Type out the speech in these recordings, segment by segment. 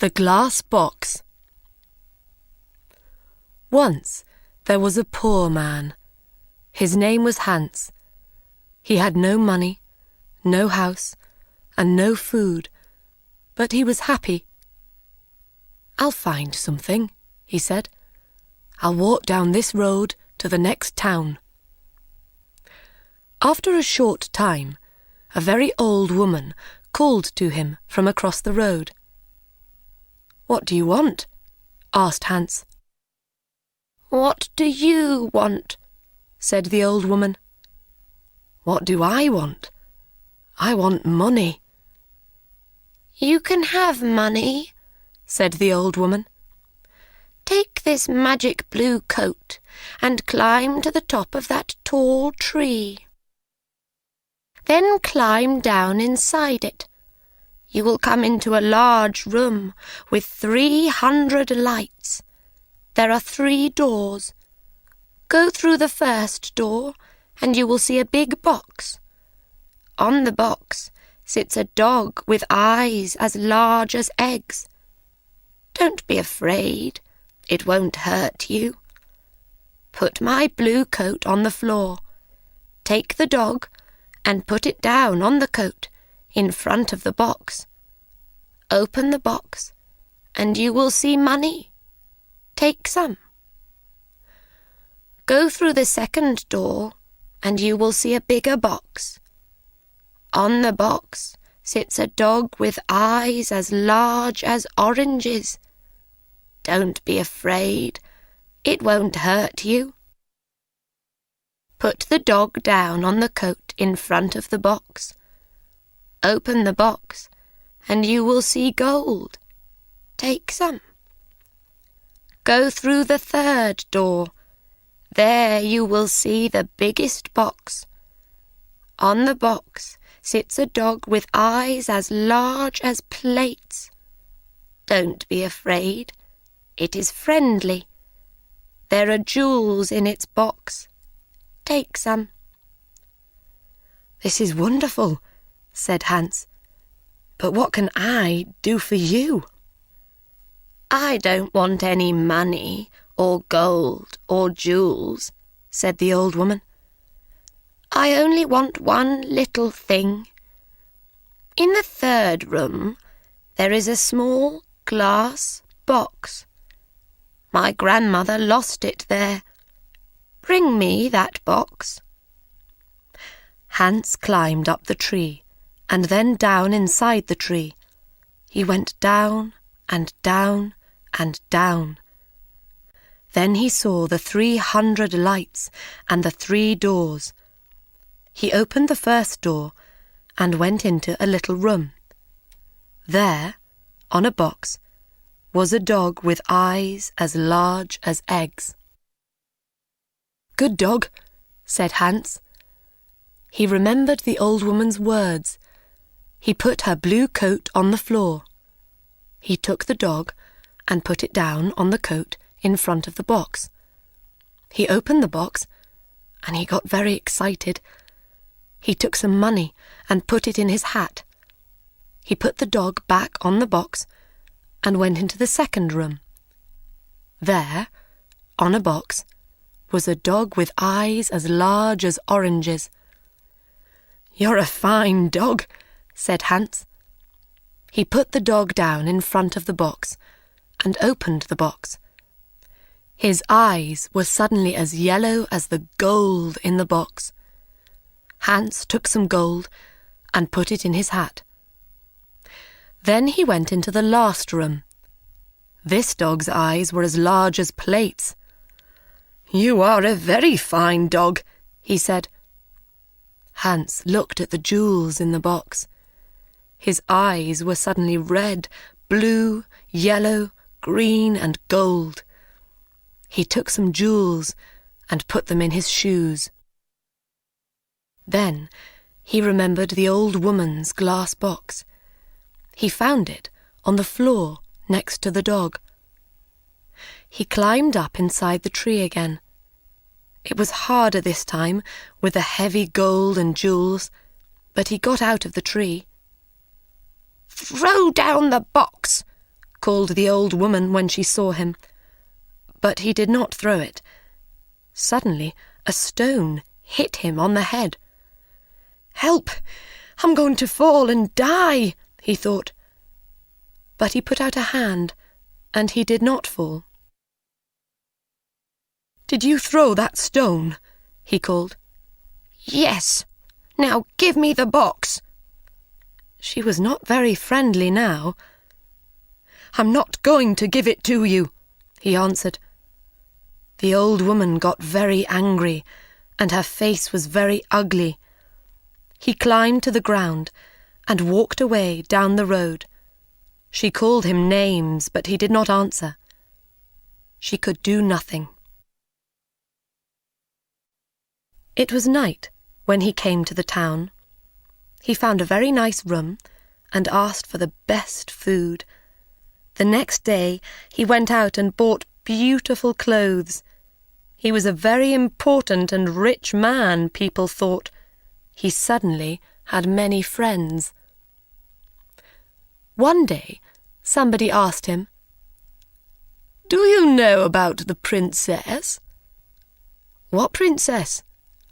The Glass Box. Once there was a poor man. His name was Hans. He had no money, no house, and no food, but he was happy. "I'll find something," he said. "I'll walk down this road to the next town." After a short time, a very old woman called to him from across the road. "What do you want?" asked Hans. "What do you want?" said the old woman. "What do I want? I want money." "You can have money," said the old woman. "Take this magic blue coat and climb to the top of that tall tree. Then climb down inside it. You will come into a large room with 300 lights. There are 3 doors. Go through the first door and you will see a big box. On the box sits a dog with eyes as large as eggs. Don't be afraid, it won't hurt you. Put my blue coat on the floor. Take the dog and put it down on the coat in front of the box. Open the box and you will see money. Take some. Go through the second door and you will see a bigger box. On the box sits a dog with eyes as large as oranges. Don't be afraid, it won't hurt you. Put the dog down on the coat in front of the box. Open the box and you will see gold. Take some. Go through the third door. There you will see the biggest box. On the box sits a dog with eyes as large as plates. Don't be afraid, it is friendly. There are jewels in its box. Take some. "This is wonderful," said Hans. "But what can I do for you?" "I don't want any money or gold or jewels," said the old woman. "I only want one little thing. In the third room there is a small glass box. My grandmother lost it there. Bring me that box." Hans climbed up the tree and then down inside the tree. He went down and down and down. Then he saw the 300 lights and the 3 doors. He opened the first door and went into a little room. There, on a box, was a dog with eyes as large as eggs. "Good dog," said Hans. He remembered the old woman's words. He put her blue coat on the floor. He took the dog and put it down on the coat in front of the box. He opened the box and he got very excited. He took some money and put it in his hat. He put the dog back on the box and went into the second room. There, on a box, was a dog with eyes as large as oranges. "You're a fine dog," said Hans. He put the dog down in front of the box and opened the box. His eyes were suddenly as yellow as the gold in the box. Hans took some gold and put it in his hat. Then he went into the last room. This dog's eyes were as large as plates. "You are a very fine dog," he said. Hans looked at the jewels in the box. His eyes were suddenly red, blue, yellow, green, and gold. He took some jewels and put them in his shoes. Then he remembered the old woman's glass box. He found it on the floor next to the dog. He climbed up inside the tree again. It was harder this time with the heavy gold and jewels, but he got out of the tree. "Throw down the box," called the old woman when she saw him. But he did not throw it. Suddenly, a stone hit him on the head. "Help! I'm going to fall and die," he thought. But he put out a hand, and he did not fall. "Did you throw that stone?" he called. "Yes. Now give me the box." She was not very friendly now. "I'm not going to give it to you," he answered. The old woman got very angry, and her face was very ugly. He climbed to the ground and walked away down the road. She called him names, but he did not answer. She could do nothing. It was night when he came to the town. He found a very nice room and asked for the best food. The next day he went out and bought beautiful clothes. He was a very important and rich man, people thought. He suddenly had many friends. One day somebody asked him, "Do you know about the princess?" "What princess?"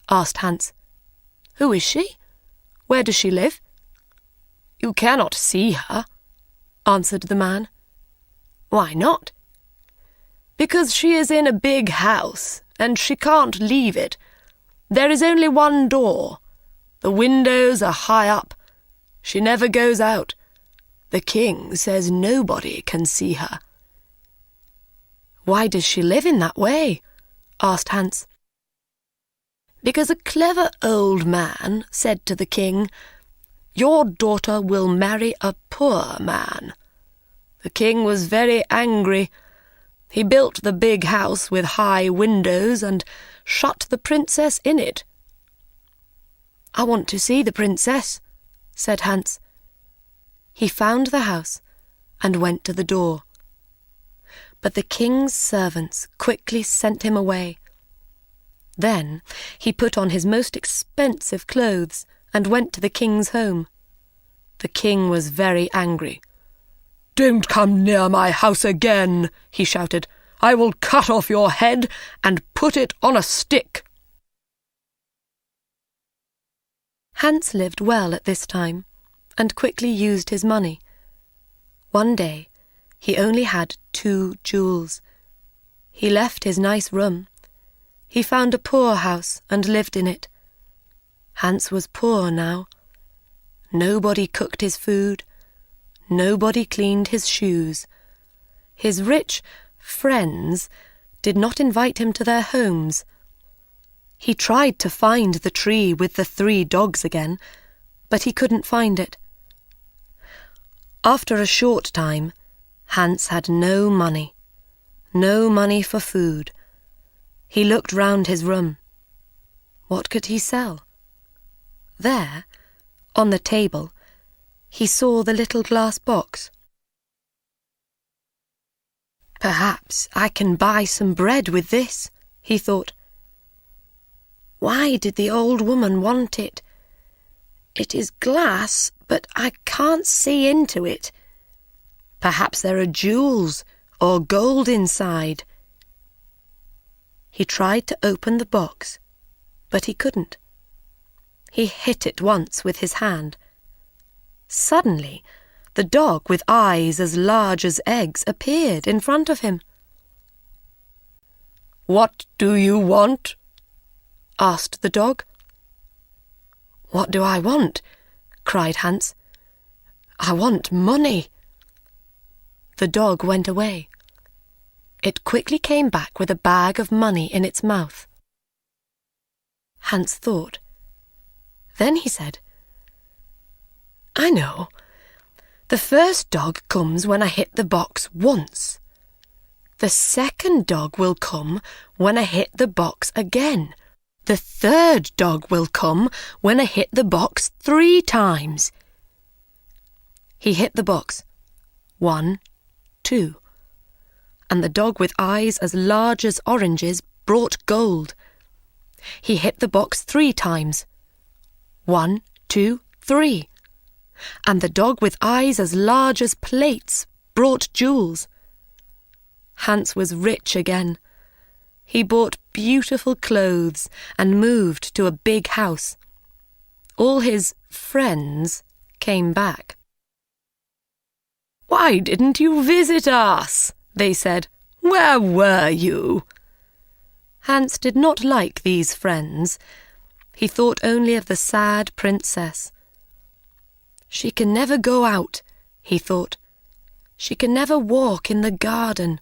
asked Hans. "Who is she? Where does she live?" "You cannot see her," answered the man. "Why not?" "Because she is in a big house, and she can't leave it. There is only one door. The windows are high up. She never goes out. The king says nobody can see her." "Why does she live in that way?" asked Hans. "Because a clever old man said to the king, 'Your daughter will marry a poor man.' The king was very angry. He built the big house with high windows and shut the princess in it." "I want to see the princess," said Hans. He found the house and went to the door. But the king's servants quickly sent him away. Then he put on his most expensive clothes and went to the king's home. The king was very angry. "Don't come near my house again," he shouted. "I will cut off your head and put it on a stick." Hans lived well at this time and quickly used his money. One day he only had 2 jewels. He left his nice room. He found a poor house and lived in it. Hans was poor now. Nobody cooked his food. Nobody cleaned his shoes. His rich friends did not invite him to their homes. He tried to find the tree with the 3 dogs again, but he couldn't find it. After a short time, Hans had no money for food. He looked round his room. What could he sell? There, on the table, he saw the little glass box. "Perhaps I can buy some bread with this," he thought. "Why did the old woman want it? It is glass, but I can't see into it. Perhaps there are jewels or gold inside." He tried to open the box, but he couldn't. He hit it once with his hand. Suddenly, the dog with eyes as large as eggs appeared in front of him. "What do you want?" asked the dog. "What do I want?" cried Hans. "I want money." The dog went away. It quickly came back with a bag of money in its mouth. Hans thought. Then he said, "I know. The first dog comes when I hit the box once. The second dog will come when I hit the box again. The third dog will come when I hit the box 3 times. He hit the box. 1, 2. And the dog with eyes as large as oranges brought gold. He hit the box 3 times. 1, 2, 3. And the dog with eyes as large as plates brought jewels. Hans was rich again. He bought beautiful clothes and moved to a big house. All his friends came back. "Why didn't you visit us?" they said. "Where were you?" Hans did not like these friends. He thought only of the sad princess. "She can never go out," he thought. "She can never walk in the garden.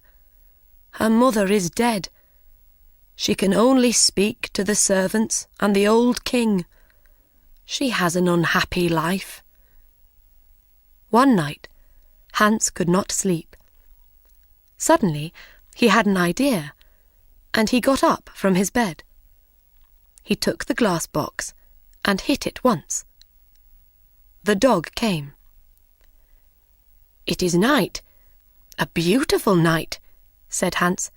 Her mother is dead. She can only speak to the servants and the old king. She has an unhappy life." One night, Hans could not sleep. Suddenly, he had an idea, and he got up from his bed. He took the glass box and hit it once. The dog came. "It is night, a beautiful night," said Hans,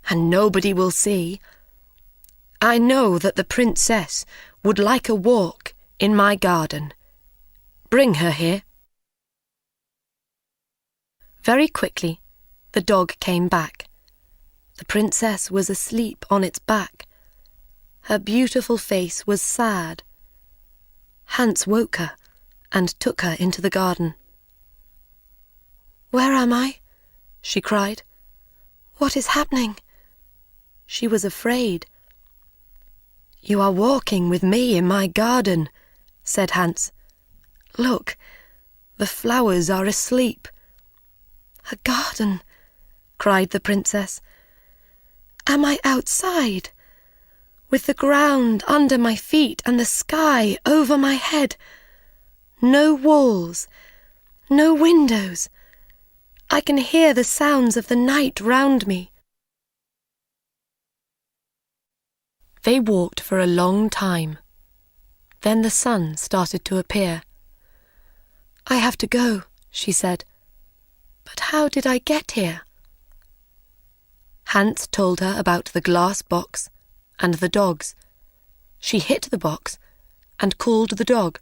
"and nobody will see. I know that the princess would like a walk in my garden. Bring her here." Very quickly, the dog came back. The princess was asleep on its back. Her beautiful face was sad. Hans woke her and took her into the garden. "Where am I?" she cried. "What is happening?" She was afraid. "You are walking with me in my garden," said Hans. "Look, the flowers are asleep." "A garden?" cried the princess. "Am I outside, with the ground under my feet and the sky over my head? No walls, no windows. I can hear the sounds of the night round me." They walked for a long time. Then the sun started to appear. "I have to go," she said. "But how did I get here?" Hans told her about the glass box and the dogs. She hit the box and called the dog.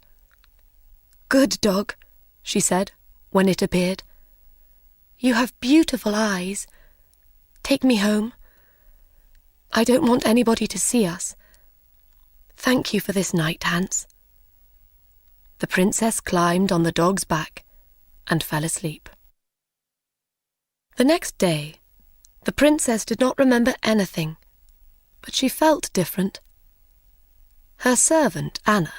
"Good dog," she said when it appeared. "You have beautiful eyes. Take me home. I don't want anybody to see us. Thank you for this night, Hans." The princess climbed on the dog's back and fell asleep. The next day, the princess did not remember anything, but she felt different. Her servant, Anna,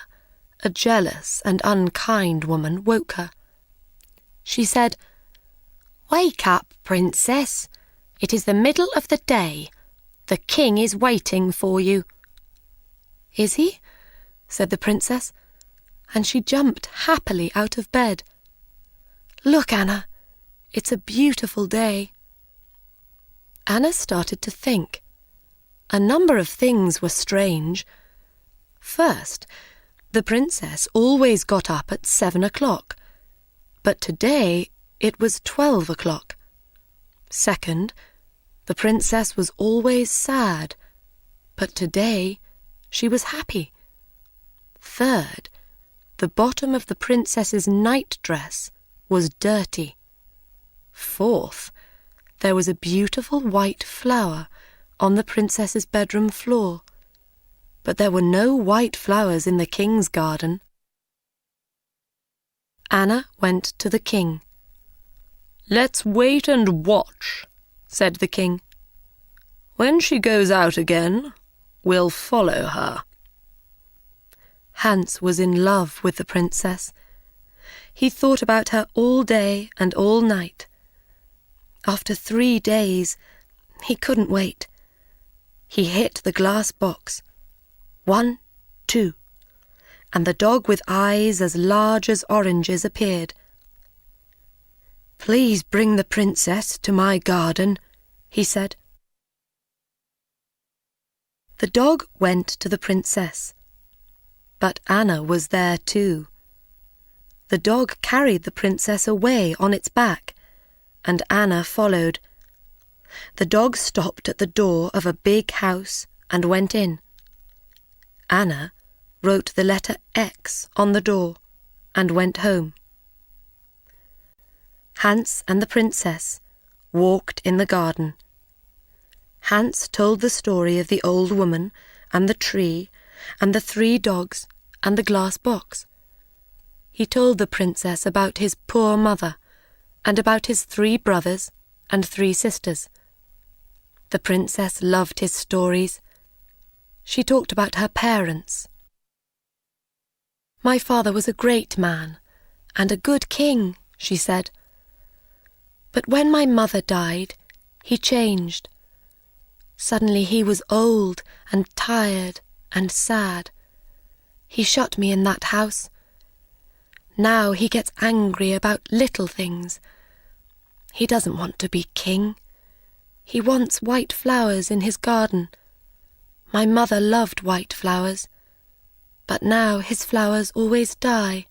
a jealous and unkind woman, woke her. She said, "Wake up, princess. It is the middle of the day. The king is waiting for you." "Is he?" said the princess, and she jumped happily out of bed. "Look, Anna, it's a beautiful day." Anna started to think. A number of things were strange. First, the princess always got up at 7 o'clock, but today it was 12 o'clock. Second, the princess was always sad, but today she was happy. Third, the bottom of the princess's nightdress was dirty. Fourth, there was a beautiful white flower on the princess's bedroom floor, but there were no white flowers in the king's garden. Anna went to the king. "Let's wait and watch," said the king. "When she goes out again, we'll follow her." Hans was in love with the princess. He thought about her all day and all night. After 3 days, he couldn't wait. He hit the glass box. 1, 2, and the dog with eyes as large as oranges appeared. "Please bring the princess to my garden," he said. The dog went to the princess, but Anna was there too. The dog carried the princess away on its back, and Anna followed. The dog stopped at the door of a big house and went in. Anna wrote the letter X on the door and went home. Hans and the princess walked in the garden. Hans told the story of the old woman and the tree and the 3 dogs and the glass box. He told the princess about his poor mother and about his 3 brothers and 3 sisters. The princess loved his stories. She talked about her parents. "My father was a great man and a good king," she said. "But when my mother died, he changed. Suddenly he was old and tired and sad. He shut me in that house. Now he gets angry about little things. He doesn't want to be king. He wants white flowers in his garden. My mother loved white flowers, but now his flowers always die."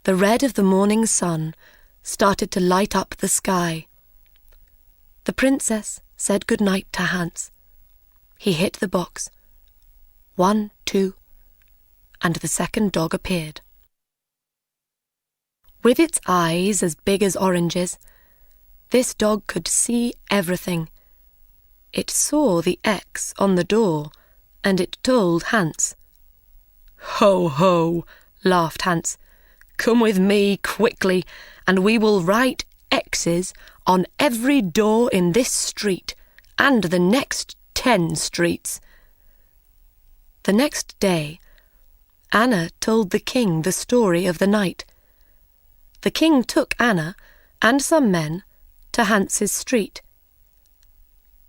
The red of the morning sun started to light up the sky. The princess said good night to Hans. He hit the box. 1, 2, and the second dog appeared. With its eyes as big as oranges, this dog could see everything. It saw the X on the door, and it told Hans. "Ho, ho," laughed Hans. "Come with me quickly, and we will write X's on every door in this street and the next 10 streets. The next day, Anna told the king the story of the night. The king took Anna and some men to Hans's street.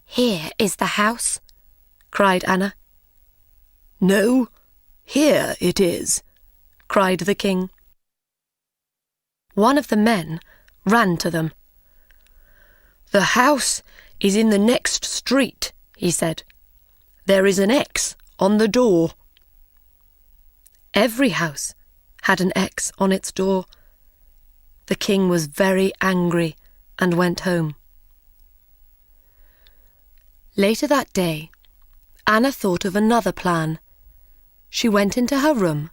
"Here is the house," cried Anna. "No, here it is," cried the king. One of the men ran to them. "The house is in the next street," he said. "There is an X on the door." Every house had an X on its door. The king was very angry and went home. Later that day, Anna thought of another plan. She went into her room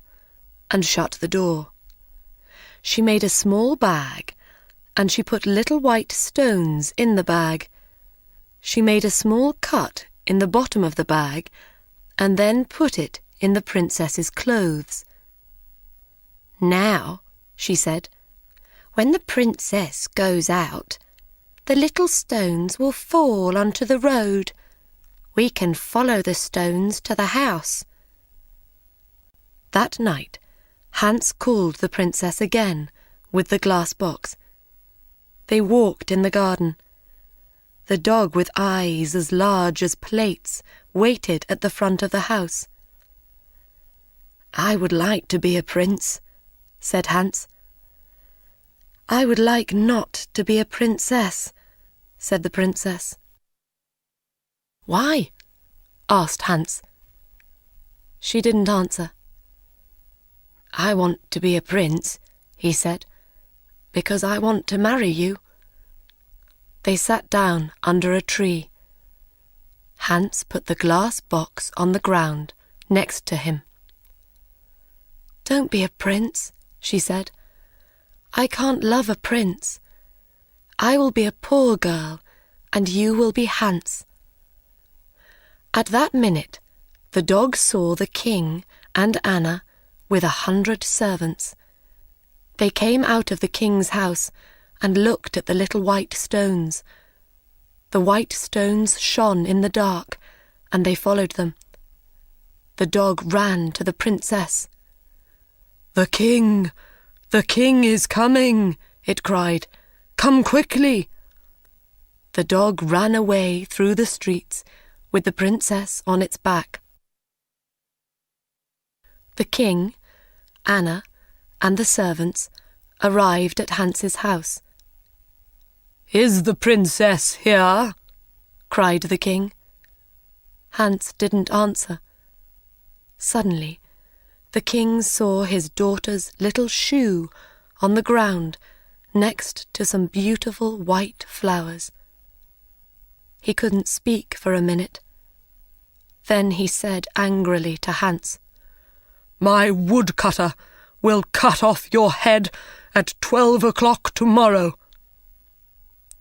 and shut the door. She made a small bag, and she put little white stones in the bag. She made a small cut in the bottom of the bag, and then put it in the princess's clothes. "Now," she said, "when the princess goes out, the little stones will fall onto the road. We can follow the stones to the house." That night, Hans called the princess again with the glass box. They walked in the garden. The dog with eyes as large as plates waited at the front of the house. "I would like to be a prince," said Hans. "I would like not to be a princess," said the princess. "Why?" asked Hans. She didn't answer. "I want to be a prince," he said, "because I want to marry you." They sat down under a tree. Hans put the glass box on the ground next to him. "Don't be a prince," she said. "I can't love a prince. I will be a poor girl, and you will be Hans." At that minute, the dog saw the king and Anna with 100 servants. They came out of the king's house and looked at the little white stones. The white stones shone in the dark, and they followed them. The dog ran to the princess. "The king is coming," it cried. "Come quickly." The dog ran away through the streets with the princess on its back. The king, Anna, and the servants arrived at Hans's house. "Is the princess here?" cried the king. Hans didn't answer. Suddenly, the king saw his daughter's little shoe on the ground next to some beautiful white flowers. He couldn't speak for a minute. Then he said angrily to Hans, "My woodcutter will cut off your head at 12 o'clock tomorrow."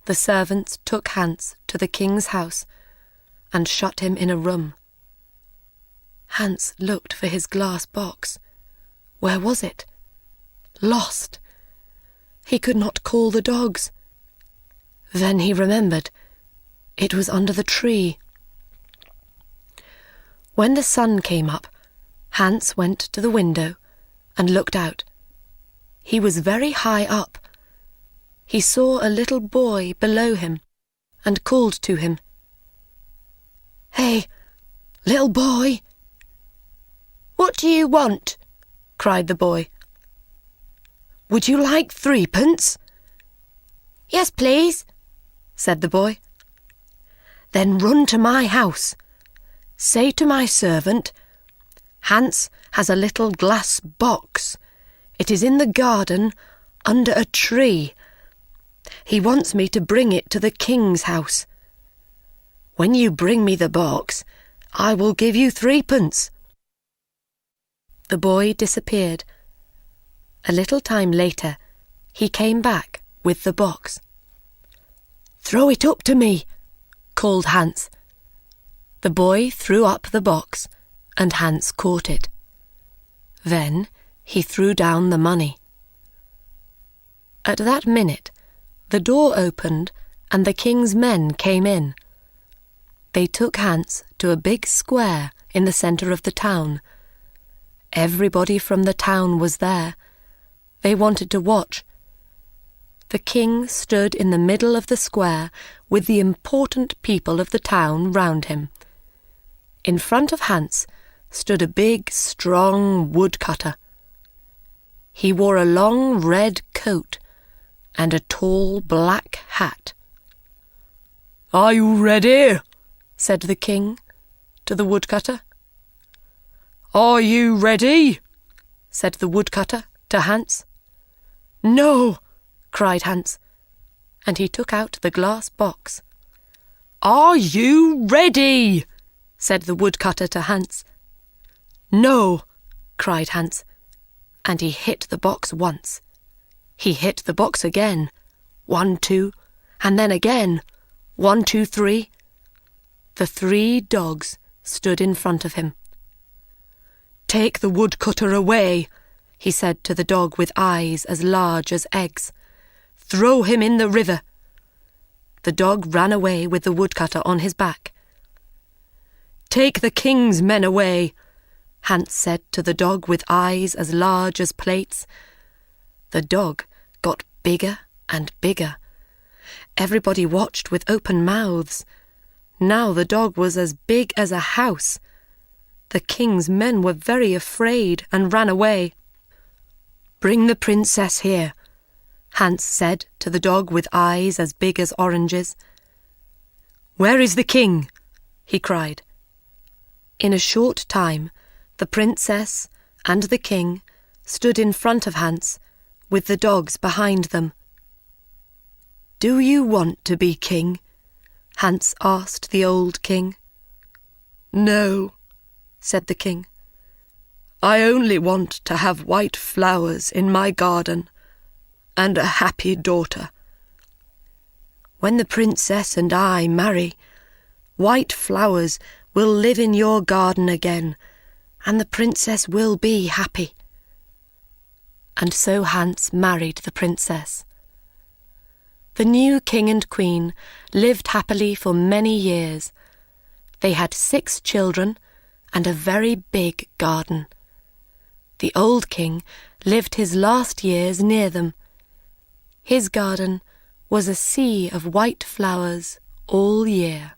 The servants took Hans to the king's house and shut him in a room. Hans looked for his glass box. Where was it? Lost. He could not call the dogs. Then he remembered. It was under the tree. When the sun came up, Hans went to the window and looked out. He was very high up. He saw a little boy below him and called to him. "Hey, little boy!" "What do you want?" cried the boy. "Would you like 3p?" "Yes, please," said the boy. "Then run to my house. Say to my servant, 'Hans has a little glass box. It is in the garden under a tree. He wants me to bring it to the king's house. When you bring me the box, I will give you 3p." The boy disappeared. A little time later, he came back with the box. "Throw it up to me," called Hans. The boy threw up the box, and Hans caught it. Then he threw down the money. At that minute, the door opened and the king's men came in. They took Hans to a big square in the centre of the town. Everybody from the town was there. They wanted to watch. The king stood in the middle of the square with the important people of the town round him. In front of Hans stood a big, strong woodcutter. He wore a long red coat and a tall black hat. "Are you ready?" said the king to the woodcutter. "Are you ready?" said the woodcutter to Hans. "No," cried Hans, and he took out the glass box. "Are you ready?" said the woodcutter to Hans. "No," cried Hans, and he hit the box once. He hit the box again. 1, 2, and then again. 1, 2, 3. The 3 dogs stood in front of him. "Take the woodcutter away," he said to the dog with eyes as large as eggs. "Throw him in the river." The dog ran away with the woodcutter on his back. "Take the king's men away," Hans said to the dog with eyes as large as plates. The dog got bigger and bigger. Everybody watched with open mouths. Now the dog was as big as a house. The king's men were very afraid and ran away. "Bring the princess here," Hans said to the dog with eyes as big as oranges. "Where is the king?" he cried. In a short time, the princess and the king stood in front of Hans, with the dogs behind them. "Do you want to be king?" Hans asked the old king. "No," said the king. "I only want to have white flowers in my garden and a happy daughter. When the princess and I marry, white flowers will live in your garden again, and the princess will be happy." And so Hans married the princess. The new king and queen lived happily for many years. They had 6 children and a very big garden. The old king lived his last years near them. His garden was a sea of white flowers all year.